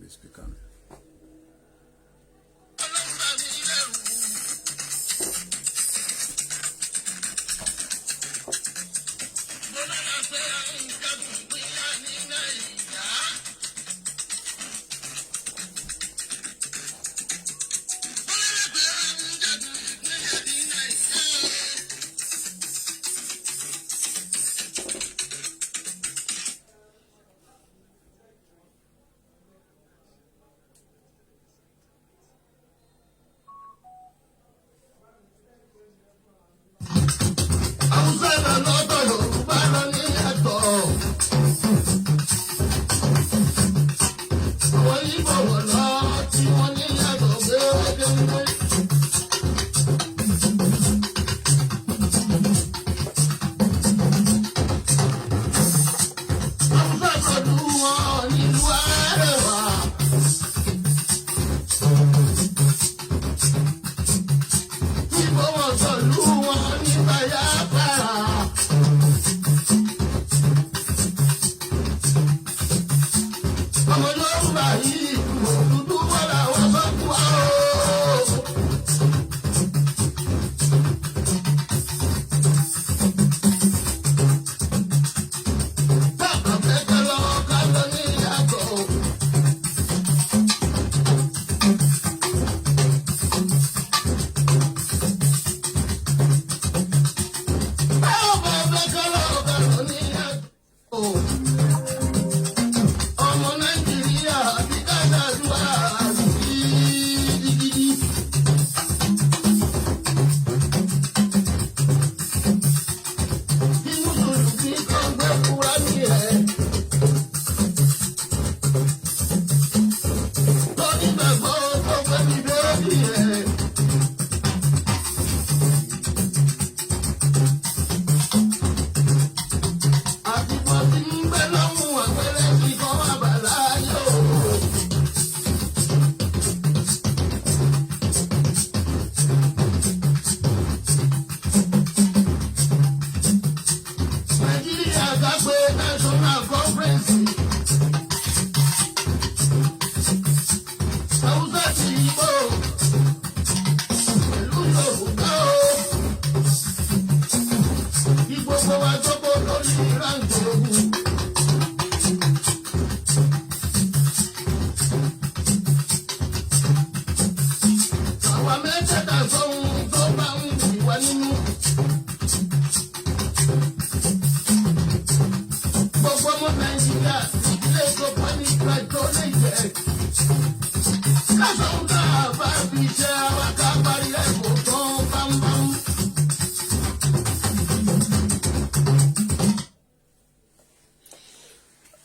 the speaker.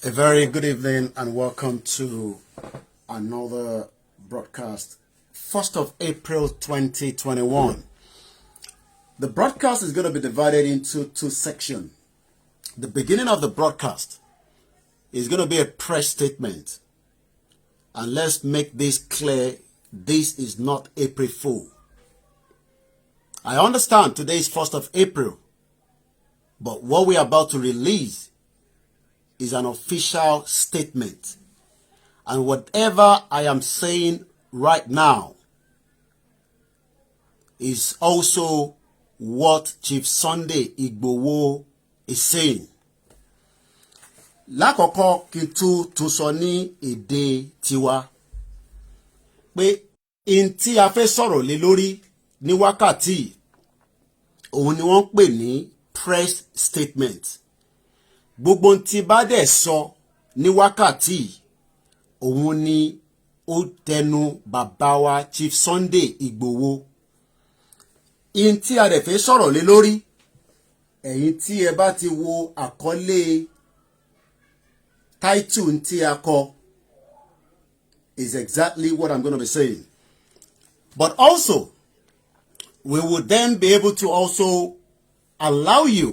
A very good evening and welcome to another broadcast, 1st of April 2021. The broadcast is going to be divided into two sections. The beginning of the broadcast is going to be a press statement. And let's make this clear, this is not April Fool. I understand today is 1st of April, but what we are about to release is an official statement. And whatever I am saying right now is also what Chief Sunday Igboho is saying. Lákọ̀ọ́kọ́ kí tún sọ ní èdè tiwa pé in tí a fẹ́ sọ̀rọ̀ lé lórí ní wákàtí òun ni wọ́n pè ní press statement. Gbogbo tí bá dẹ̀ sọ ní wákàtí òun ni ó tẹnu bàbá wa Chief Sunday Igboho. In tí a dẹ̀ fẹ́ sọ̀rọ̀ lé lórí, ẹ̀yin tí ẹ bá ti wo àkọlé title tí a kọ is exactly what I'm going to be saying. But also, we will then be able to also allow you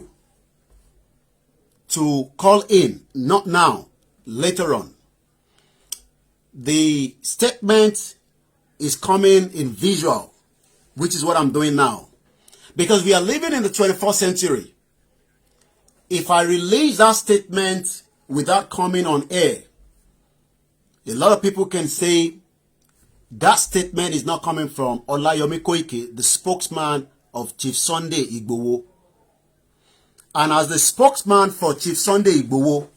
to call in, not now, later on. The statement is coming in visual, which is what I'm doing now. Because we are living in the 21st century. If I release that statement without coming on air, A lot of people can say that statement is not coming from Olayomi Koiki, the spokesman of Chief Sunday Igboho. And as the spokesman for Chief Sunday Igboho,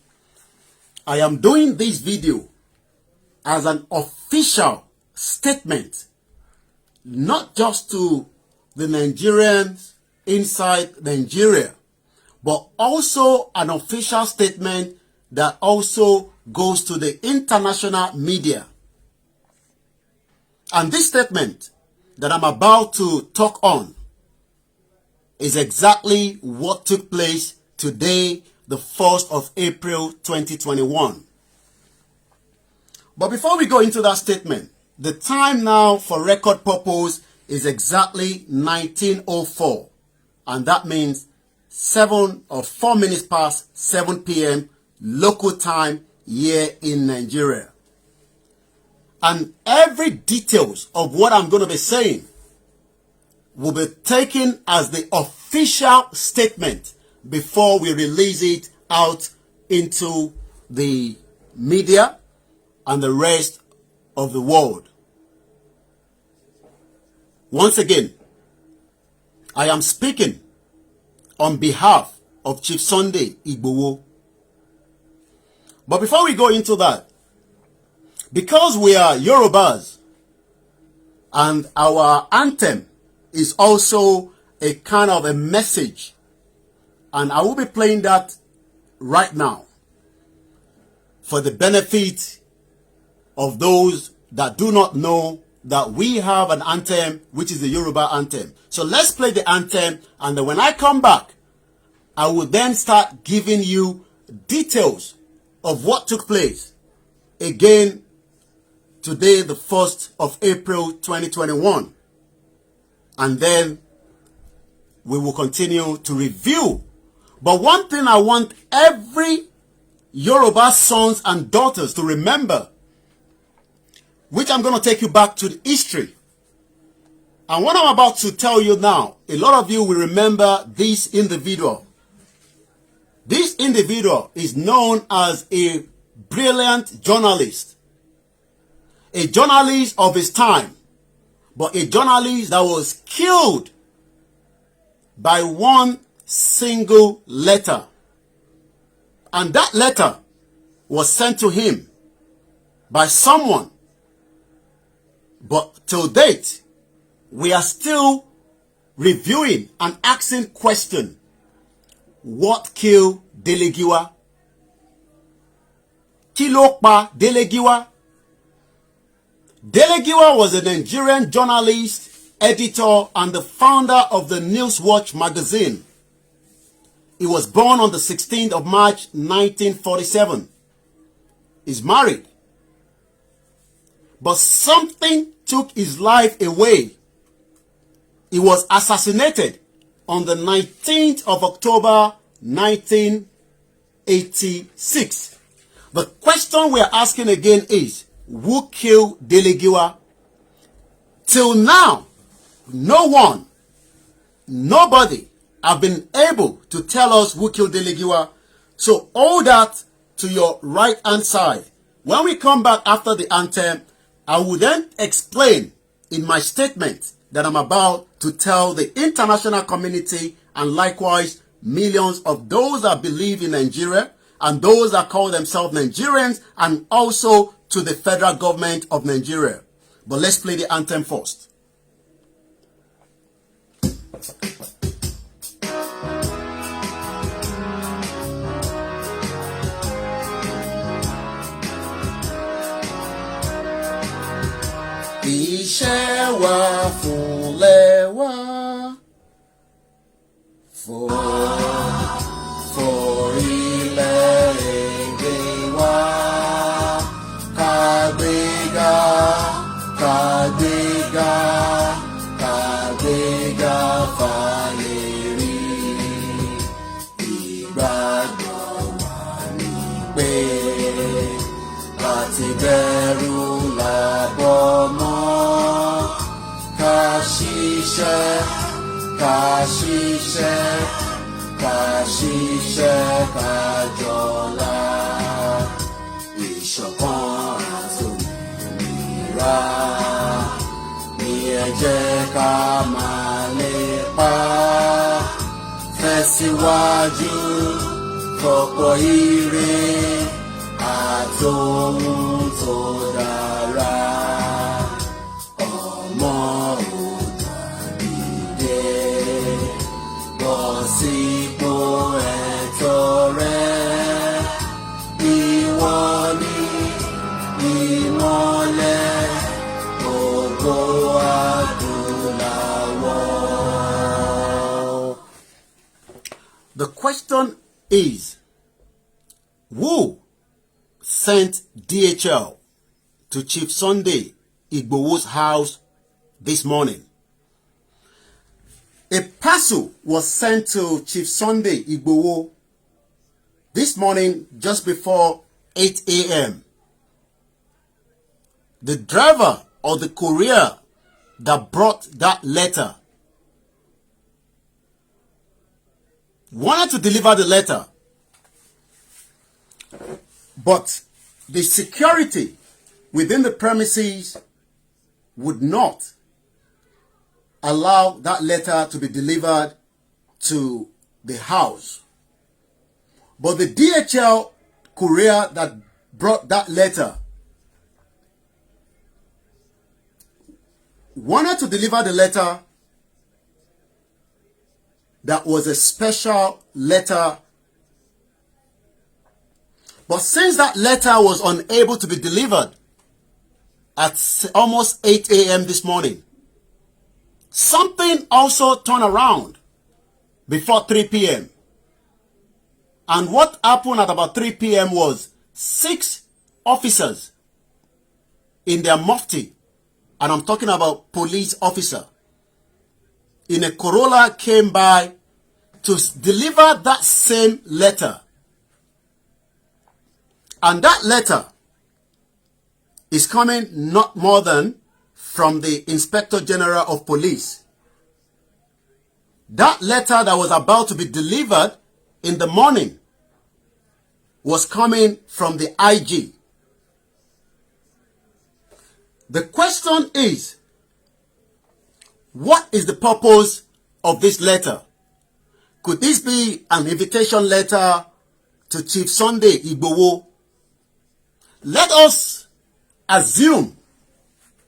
I am doing this video as an official statement, not just to the Nigerians inside Nigeria, but also an official statement that also goes to the international media. And this statement that I'm about to talk on is exactly what took place today, the 1st of April 2021. But before we go into that statement, the time now for record purpose is exactly 19:04, and that means 4 minutes past 7 p.m. local time here in Nigeria. And every details of what I'm going to be saying will be taken as the official statement before we release it out into the media and the rest of the world. Once again, I am speaking on behalf of Chief Sunday Igboho. But before we go into that, because we are Yorubas and our anthem is also a kind of a message, and I will be playing that right now for the benefit of those that do not know that we have an anthem which is the Yoruba anthem. So let's play the anthem, and then when I come back, I will then start giving you details of what took place again today, the 1st of April 2021. And then we will continue to review. But one thing I want every Yoruba sons and daughters to remember, which I'm going to take you back to the history. And what I'm about to tell you now, a lot of you will remember this individual. This individual is known as a brilliant journalist. A journalist of his time, but a journalist that was killed by one single letter. And that letter was sent to him by someone. But till date, we are still reviewing and asking question. What killed Delegiwa? Kí ló pa Delegiwa? Delegiwa was a Nigerian journalist, editor, and the founder of the Newswatch magazine. He was born on the 16th of March 1947. He's married. But something took his life away. He was assassinated on the 19th of October 1986. The question we are asking again is, who killed Delegiwa? Till now, no one, nobody have been able to tell us who killed Delegiwa. So all that to your right hand side. When we come back after the anthem, I will then explain in my statement that I'm about to tell the international community and likewise millions of those that believe in Nigeria and those that call themselves Nigerians, and also to the federal government of Nigeria. But let's play the anthem first. Iṣẹ́ wa fúnlẹ̀ wa forílẹ̀-èdè wa kàgbéga fáyé rí. Ìgbàgbọ́ wa ni pé láti bẹ̀rù làbọ̀ mọ́. Ká ṣiṣẹ́ ká jọlá. Ìṣọ̀kan àti dára ní ẹ jẹ́ ká máa lépa tẹ̀síwájú fọ̀pọ̀ ire àtòhun tó dára. Ọmọ òòjà dìde bọ́ sípò ẹ̀tọ́ rẹ. Ìwọ ni ìmọ́lẹ̀ ògo adúláwọ̀. The question is, who sent DHL to Chief Sunday Igboho's house this morning? A parcel was sent to Chief Sunday Igboho this morning just before 8 a.m. The driver or the courier that brought that letter wanted to deliver the letter, but the security within the premises would not allow that letter to be delivered to the house. But the DHL courier that brought that letter wanted to deliver the letter that was a special letter. But since that letter was unable to be delivered at almost 8 a.m. this morning, something also turned around before 3 p.m. And what happened at about 3 p.m. was 6 officers in their mufti, and I'm talking about police officer, in a Corolla came by to deliver that same letter. And that letter is coming not more than from the Inspector General of Police. That letter that was about to be delivered in the morning was coming from the IG. The question is, what is the purpose of this letter? Could this be an invitation letter to Chief Sunday Igboho? Let us assume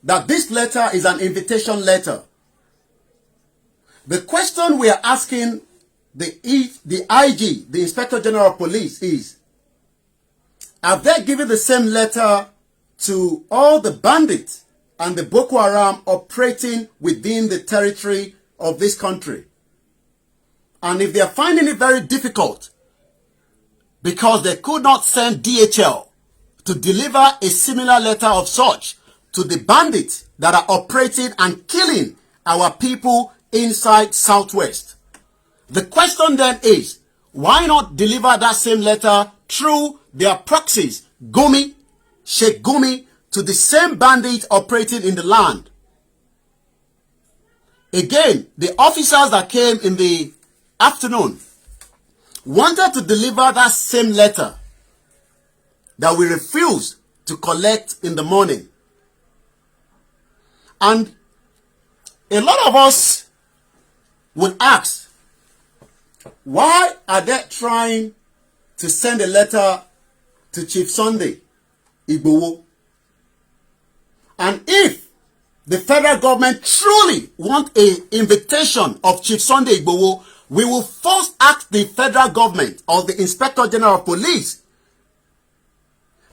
that this letter is an invitation letter. The question we are asking the IG, the Inspector General of Police, is, have they given the same letter to all the bandits and the Boko Haram operating within the territory of this country? And if they are finding it very difficult because they could not send DHL to deliver a similar letter of such to the bandits that are operating and killing our people inside Southwest, the question then is, why not deliver that same letter through their proxies, Gumi, Sheikh Gumi, to the same bandits operating in the land? Again, the officers that came in the afternoon wanted to deliver that same letter that we refused to collect in the morning. And a lot of us would ask, why are they trying to send a letter to Chief Sunday Igboho? And if the federal government truly want an invitation of Chief Sunday Igboho, we will first ask the federal government or the Inspector General of Police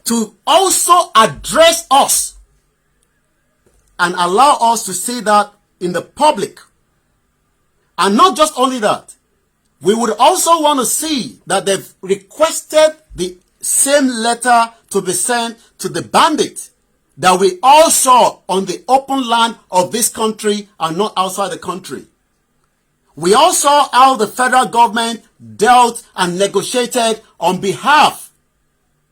to also address us and allow us to see that in the public. And not just only that, we would also want to see that they've requested the same letter to be sent to the bandits that we all saw on the open land of this country and not outside the country. We all saw how the federal government dealt and negotiated on behalf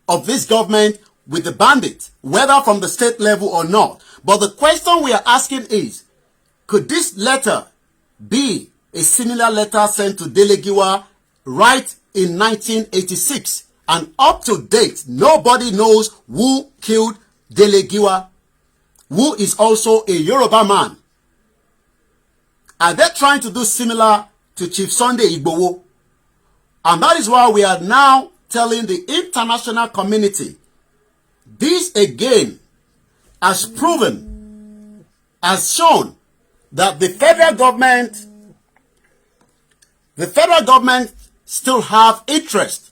of this government with the bandits, whether from the state level or not. But the question we are asking is, could this letter be a similar letter sent to Delegiwa right in 1986? And up to date, nobody knows who killed Delegiwa. who is also a Yoruba man. Are they trying to do similar to Chief Sunday Igboho? And that is why we are now telling the international community, this again has proven, has shown that the federal government still have interest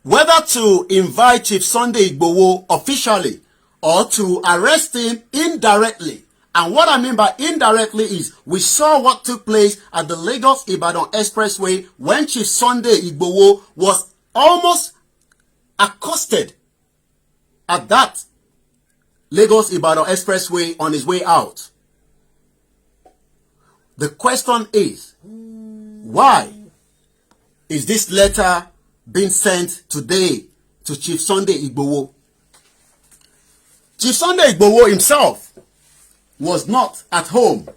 whether to invite Chief Sunday Igboho officially or to arrest him indirectly. And what I mean by indirectly is we saw what took place at the Lagos-Ibadan Expressway when Chief Sunday Igboho was almost accosted at that Lagos-Ibadan Expressway on his way out. The question is, why is this letter being sent today to Chief Sunday Igboho? Chief Sunday Igboho himself was not at home.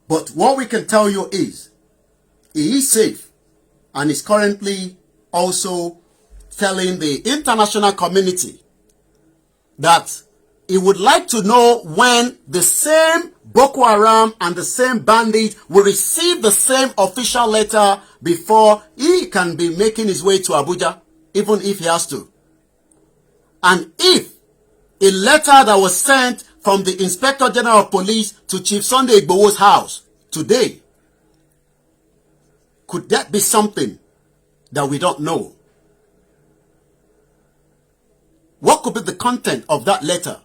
But what we can tell you is, he is safe and is currently also telling the international community that he would like to know when the same Boko Haram and the same bandit will receive the same official letter before he can be making his way to Abuja, even if he has to. And if a letter that was sent from the Inspector General of Police to Chief Sunday Igboho's house today, could that be something that we don't know? What could be the content of that letter?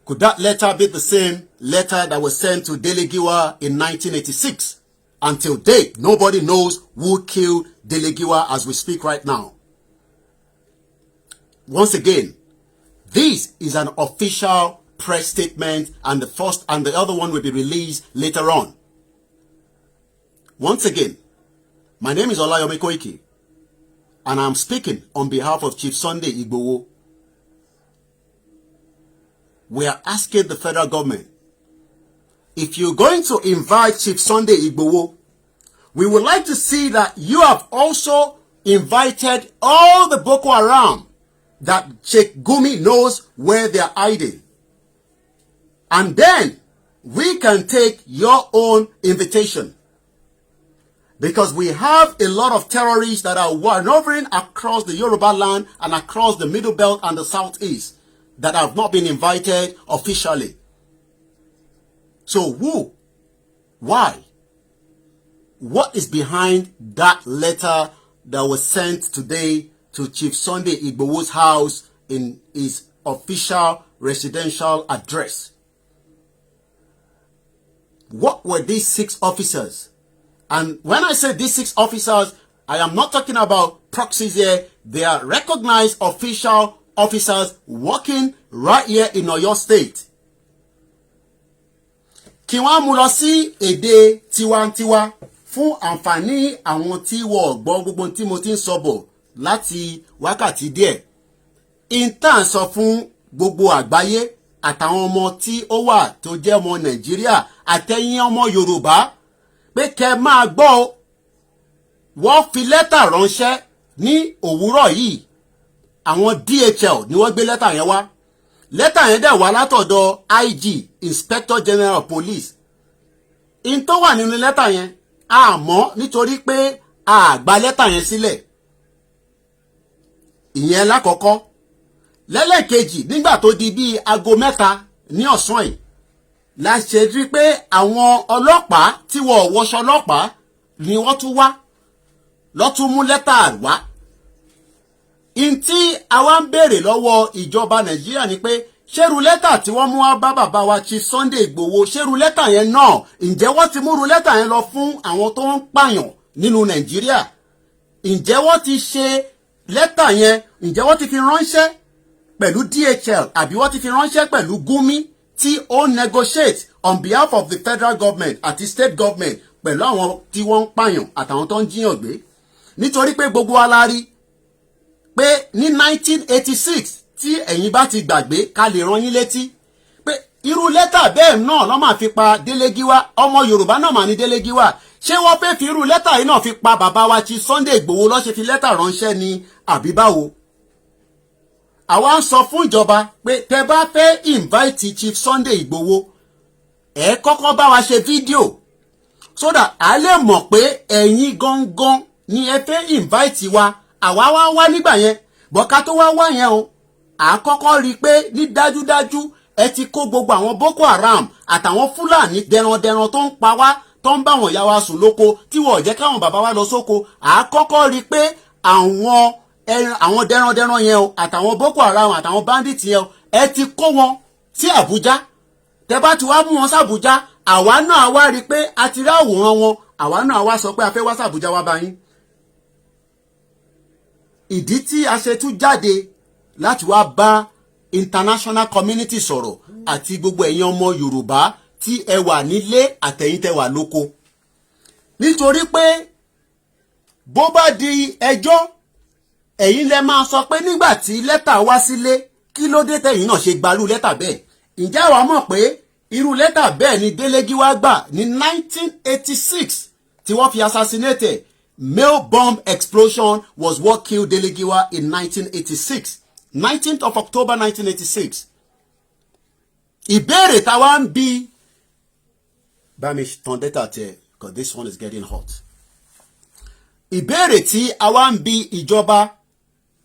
Could that letter be the same letter that was sent to Dele Giwa in 1986? Until date, nobody knows who killed Dele Giwa as we speak right now. Once again, this is an official press statement, and the first and the other one will be released later on. Once again, my name is Olayomi Koiki, and I'm speaking on behalf of Chief Sunday Igboho. We are asking the federal government, if you're going to invite Chief Sunday Igboho, we would like to see that you have also invited all the Boko Haram that Sheikh Gumi knows where they are hiding. And then we can take your own invitation. Because we have a lot of terrorists that are maneuvering across the Yoruba land and across the Middle Belt and the Southeast that have not been invited officially. So who? Why? What is behind that letter that was sent today to Chief Sunday Igboho's house in his official residential address? What were these 6 officers? And when I say these 6 officers, I am not talking about proxies here. They are recognized official officers working right here in Oyo State. Kí wọ́n mú lọ sí èdè tiwantiwa fún àǹfààní àwọn tí wọ́n gbọ́ gbogbo tí mo ti ń sọ bọ̀ láti wákàtí díẹ̀. Intan sọ fún gbogbo àgbáyé àtàwọn ọmọ tí ó wà tó jẹ́ ọmọ Nàìjíríà àtẹ̀yin ọmọ Yorùbá pé kẹ́ máa gbọ́, wọ́n fi lẹ́tà ránṣẹ́ ní òwúrọ̀ yìí. Àwọn DHL ni wọ́n gbé lẹ́tà yẹn wá. Lẹ́tà yẹn dẹ̀ wá látọ̀dọ̀ IG, Inspector General of Police. In tó wà nínú lẹ́tà yẹn, a mọ̀ nítorí pé a gba lẹ́tà yẹn sílẹ̀. Ìyẹn lákọ̀ọ́kọ́. Lẹ́lẹ́kejì, nígbà tó di bí aago 3 ní ọ̀sán yìí, la ṣe rí pé àwọn ọlọ́pàá tí wọ́n wọṣọ ọlọ́pàá ni wọ́n tún wá. Lọ́ tún mú lẹ́tà wá. In tí a wá ń béèrè lọ́wọ́ ìjọba Nàìjíríà ni pé ṣérú lẹ́tà tí wọ́n mú wá bá bàbá wa Chief Sunday Igboho, ṣérú lẹ́tà yẹn náà, ǹjẹ́ wọ́n ti múrú lẹ́tà yẹn lọ fún àwọn tó ń pààyàn nínú Nàìjíríà? Ǹjẹ́ wọ́n ti ṣe lẹ́tà yẹn, ǹjẹ́ wọ́n ti fi ránṣẹ́ pẹ̀lú DHL àbí wọ́n ti fi ránṣẹ́ pẹ̀lú Gumi tí ó negotiate on behalf of the federal government àti state government pẹ̀lú àwọn tí wọ́n ń pààyàn àtàwọn tó ń jíyàn gbé? Nítorí pé gbogbo wa la rí pé ní 1986 tí ẹ̀yin bá ti gbàgbé ká lè rán yín létí pé irú lẹ́tà bẹ́ẹ̀ náà ló máa fi pa Dele Giwa, ọmọ Yorùbá náà mà ní Dele Giwa. Ṣé wọ́n fẹ́ fi irú lẹ́tà yìí náà fi pa bàbá wa Chief Sunday Igboho ló ṣe fi lẹ́tà ránṣẹ́ ni àbí báwo? àwa ń sọ fún ìjọba pé tẹ́ bá fẹ́ invite Chief Sunday Igboho ẹ kọ́kọ́ bá wa ṣe fídíò so that a lè mọ̀ pé ẹ̀yin gangan ni ẹ fẹ́ invite wa. Àwa wá nígbà yẹn bọ̀ká tó wá yẹn o à kọ́kọ́ rí i pé ní dájúdájú ẹ ti kó gbogbo àwọn Boko Haram àtàwọn Fúlàní dẹrandẹran tó ń pa wá tó ń bá wọn ìyá wa sùn lóko tí wọn ò jẹ́ káwọn bàbá wa lọ sóko. À kọ́kọ́ rí i pé àwọn dẹrandẹran yẹn o àtàwọn Boko Haram àtàwọn bandit yẹn o ẹ ti kó wọn sí Àbújá. Tẹ́ bá ti wá mú wọn sí Àbújá àwa náà wá rí i pé a ti rí àwòrán wọn àwa náà wá sọ pé a fẹ́ wá sí Àbújá wá bá yín. Ìdí tí a ṣe tún jáde láti wá bá international community sọ̀rọ̀ àti gbogbo ẹ̀yin ọmọ Yorùbá tí ẹ wà nílé àtẹ̀yin tẹ́ wà lóko. Nítorí pé bó bá di ẹjọ́ ẹ̀yin lẹ máa sọ pé nígbà tí lẹ́tà wá sílé kí ló dé tẹ̀yin náà ṣe gbarú lẹ́tà bẹ́ẹ̀. Ǹjẹ́ àwa mọ̀ pé irú lẹ́tà bẹ́ẹ̀ ni Delegiwa gbà ní 1986 tí wọ́n fi assassinate. Mail bomb explosion was what killed Delegiwa in 1986. 19th of October 1986. Ìbéèrè táwa ń bi bá mi tan data tẹ because this one is getting hot. Ìbéèrè tí àwa ń bi ìjọba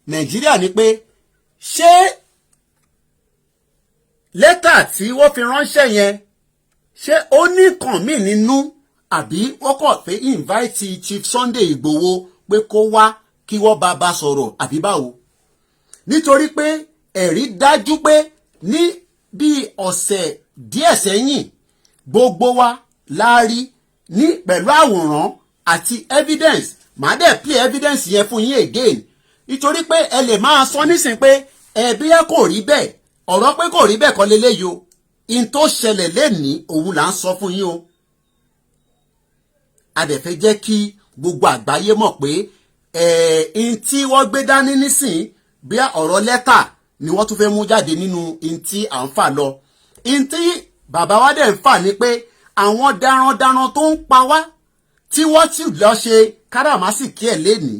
Nàìjíríà ni pé ṣé lẹ́tà tí wọ́n fi ránṣẹ́ yẹn ṣé ó ní nǹkan míì nínú àbí wọ́n kàn fẹ́ invite Chief Sunday Igboho pé kó wá kí wọ́n bá sọ̀rọ̀ àbí báwo. Nítorí pé ẹ̀rí dájú pé ní bí ọ̀sẹ̀ díẹ̀ sẹ́yìn gbogbo wa la rí ní pẹ̀lú àwòrán àti evidence. Màá dẹ̀ play evidence yẹn fún yín again. Nítorí pé ẹ lè máa sọ nísìn pé ẹbí ẹ kò rí bẹ́ẹ̀ ọ̀rọ̀ pé kò rí bẹ́ẹ̀ kọ́ leléyìí o. In tó ṣẹlẹ̀ lénìí òun là ń sọ fún yín o. A dẹ̀ fẹ́ jẹ́ kí gbogbo àgbáyé mọ̀ pé in tí wọ́n gbé dání nísìn bí ọ̀rọ̀ lẹ́tà ni wọ́n tún fẹ́ mú jáde nínú in tí à ń fà lọ. In tí bàbá wa dẹ̀ ń fà ni pé àwọn darandaran tó ń pa wá tí wọ́n ti lọ ṣe káràmásìkí ẹ̀ lénìí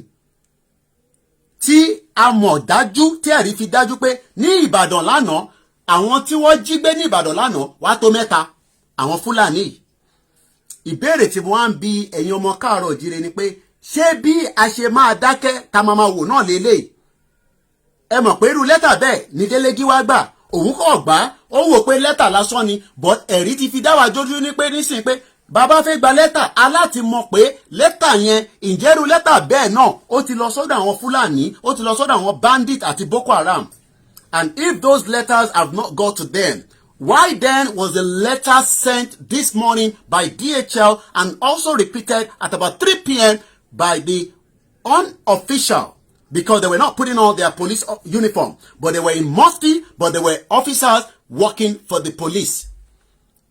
tí a mọ̀ dájú tí ẹ̀rí fi dájú pé ní Ìbàdàn lánàá àwọn tí wọ́n jí gbé ní Ìbàdàn lánàá wá tó 3 àwọn Fúlàní yìí. Ìbéèrè tí wọ́n ń bi ẹ̀yin ọmọ káàárọ̀ òjíire ni pé ṣé bí a ṣe máa dákẹ́ ta máa wò náà lélẹ̀. Ẹ mọ̀ pé irú lẹ́tà bẹ́ẹ̀ ni Delegiwa gbà òun kò gbà ó wò pé lẹ́tà lásán ni but ẹ̀rí ti fi dá wa jójú ní pé nísìnyí pé bàbá fẹ́ gba lẹ́tà aláti mọ̀ pé lẹ́tà yẹn ǹjẹ́ irú lẹ́tà bẹ́ẹ̀ náà ó ti lọ sọ́dọ̀ àwọn Fúlàní ó ti lọ sọ́dọ̀ àwọn bandit àti Boko Haram. And if those letters have not got to them, why then was the letter sent this morning by DHL and also repeated at about 3 p.m. by the unofficial? Because they were not putting on their police uniform, but they were in mufti, but they were officers working for the police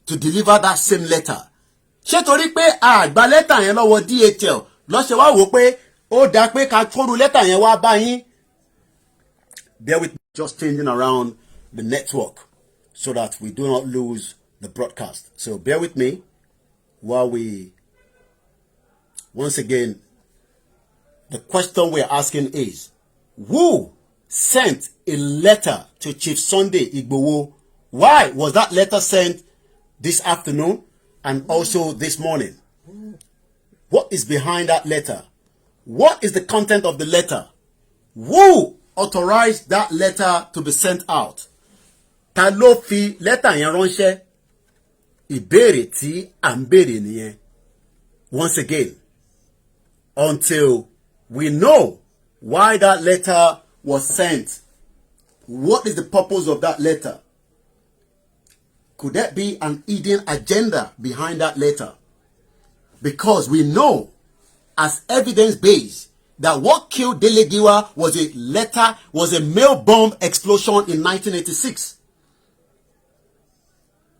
to deliver that same letter. Ṣé torí pé àgbà lẹ́tà yẹn lọ́wọ́ DHL lọ́sẹ̀ wá wò pé ó dáa pé ká kóru lẹ́tà yẹn wá bá yín? Bear with me, just changing around the network so that we do not lose the broadcast. So bear with me while we, once again, the question we're asking is, who sent a letter to Chief Sunday Igboho? Why was that letter sent this afternoon and also this morning? What is behind that letter? What is the content of the letter? Who authorized that letter to be sent out? Ta ló fi lẹ́tà yẹn ránṣẹ́? Ìbéèrè tí à ń béèrè nìyẹn. Once again, until we know why that letter was sent, what is the purpose of that letter? Could there be an hidden agenda behind that letter? Because we know as evidence-based that what killed Delegiwa was a letter, was a mail bomb explosion in 1986.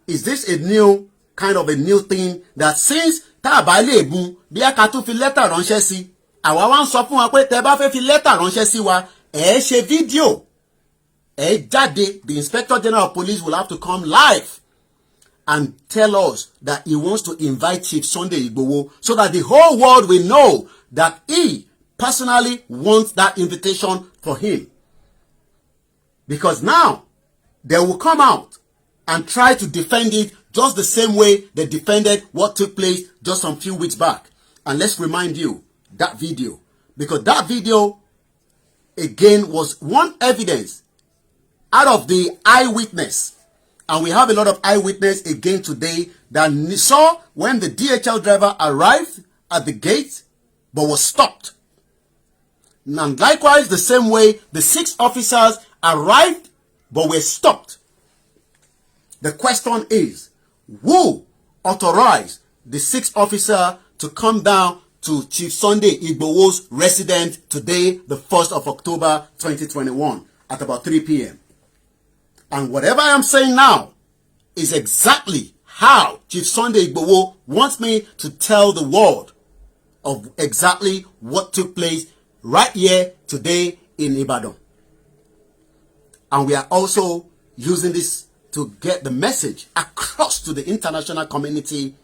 Is this a new kind of a new thing that since tá bá lè mú bí a ká tún fi lẹ́tà ránṣẹ́ sí, àwa wá ń sọ fún wa pé tẹ́ bá fẹ́ fi lẹ́tà ránṣẹ́ sí wa, ẹ ṣe fídíò, ẹ jáde, the Inspector General of Police will have to come live and tell us that he wants to invite Chief Sunday Igboho so that the whole world will know that he personally wants that invitation for him. Because now they will come out and try to defend it just the same way they defended what took place just some few weeks back. And let's remind you that video, because that video again was one evidence out of the eyewitness. And we have a lot of eyewitness again today that saw when the DHL driver arrived at the gate but was stopped. And likewise, the same way the 6 officers arrived but were stopped. The question is, who authorized the 6th officer to come down to Chief Sunday Igboho's residence today, the 1st of October 2021 at about 3 p.m.? And whatever I am saying now is exactly how Chief Sunday Igboho wants me to tell the world of exactly what took place right here today in Ibadan. And we are also using this to get the message across to the international community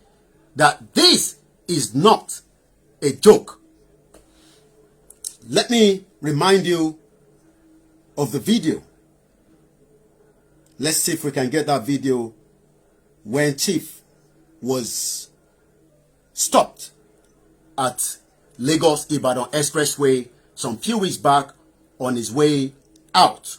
that this is not a joke. Let me remind you of the video. Let's see if we can get that video when Chief was stopped at Lagos-Ibadan Expressway some few weeks back on his way out.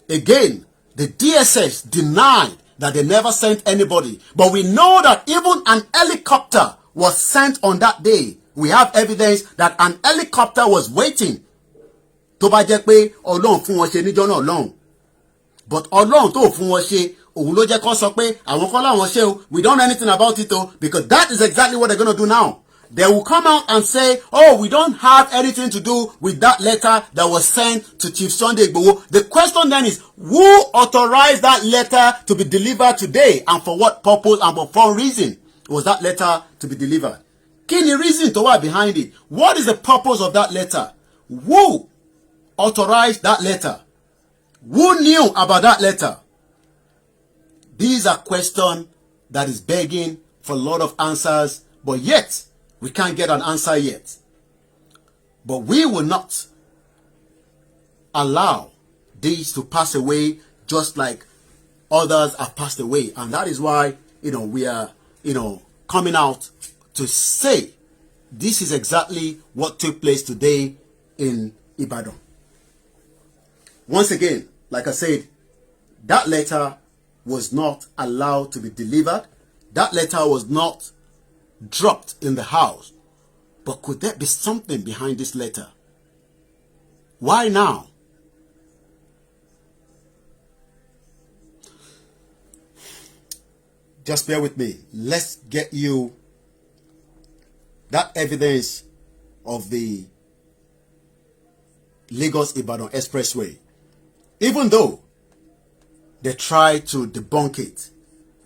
Again, the DSS denied that they never sent anybody. But we know that even an helicopter was sent on that day. We have evidence that an helicopter was waiting. Tó bá jẹ́ pé Ọlọ́run fún wọn ṣe níjọ́ náà lọ́hùn. But Ọlọ́run tó fún wọn ṣe, òun ló jẹ́ kó sọ pé àwọn kọ́ làwọn ṣe o. We don't know anything about it o, because that is exactly what they're going to do now. They will come out and say, oh, we don't have anything to do with that letter that was sent to Chief Sunday Igboho. The question then is, who authorized that letter to be delivered today, and for what purpose and for what reason was that letter to be delivered? Kí ni reason tó wà behind it? What is the purpose of that letter? Who authorized that letter? Who knew about that letter? These are questions that is begging for a lot of answers, but yet we can't get an answer yet. But we will not allow these to pass away just like others have passed away. And that is why, we are, coming out to say this is exactly what took place today in Ibadan. Once again, like I said, that letter was not allowed to be delivered. That letter was not dropped in the house. But could there be something behind this letter? Why now? Just bear with me. Let's get you that evidence of the Lagos-Ibadan Expressway. Even though they tried to debunk it,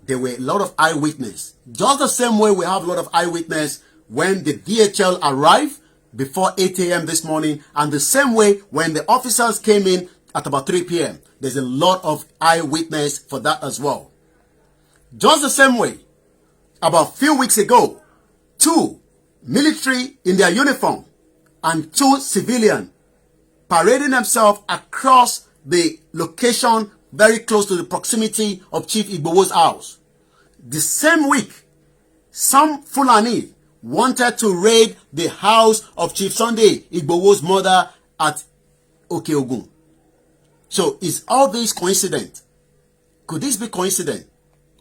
there were a lot of eyewitnesses. Just the same way we have a lot of eyewitnesses when the DHL arrived before 8 a.m. this morning, and the same way when the officers came in at about 3 p.m. There's a lot of eyewitness for that as well. Just the same way, about a few weeks ago, 2 military in their uniform and 2 civilian parading themselves across the location very close to the proximity of Chief Igboho's house. The same week, some Fulani wanted to raid the house of Chief Sunday Igboho's mother at Okeogun. So is all this coincident? Could this be coincident?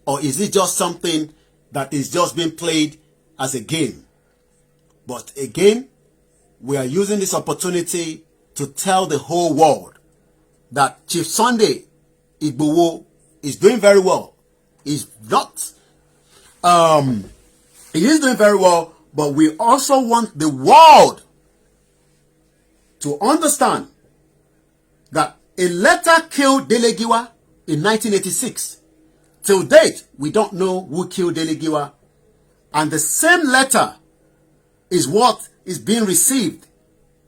Or is it just something that is just being played as a game? But again, we are using this opportunity to tell the whole world that Chief Sunday Igboho is doing very well. He's not, he is doing very well, but we also want the world to understand that a letter killed Delegiwa in 1986. Till date, we don't know who killed Delegiwa. And the same letter is what is being received,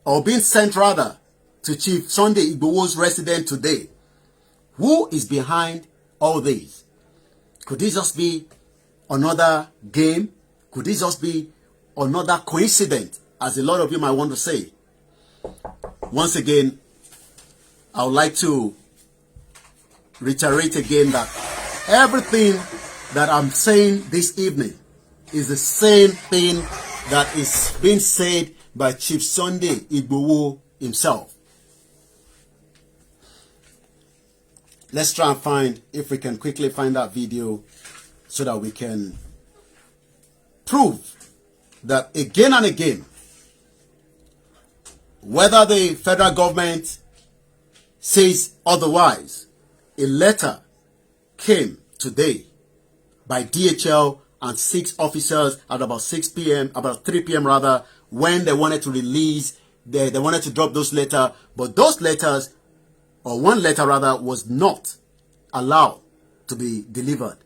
or being sent rather, to Chief Sunday Igboho's residence today. Who is behind all this? Could this just be another game? Could this just be another coincidence, as a lot of you might want to say? Once again, I would like to reiterate again that everything that I'm saying this evening is the same thing that is being said by Chief Sunday Igboho himself. Let's try and find, if we can quickly find that video so that we can prove that again and again, whether the federal government says otherwise, a letter came today by DHL and 6 officers at about 6 p.m., about 3 p.m. rather, when they wanted to release, they wanted to drop those letters, but those letters, or one letter rather, was not allowed to be delivered.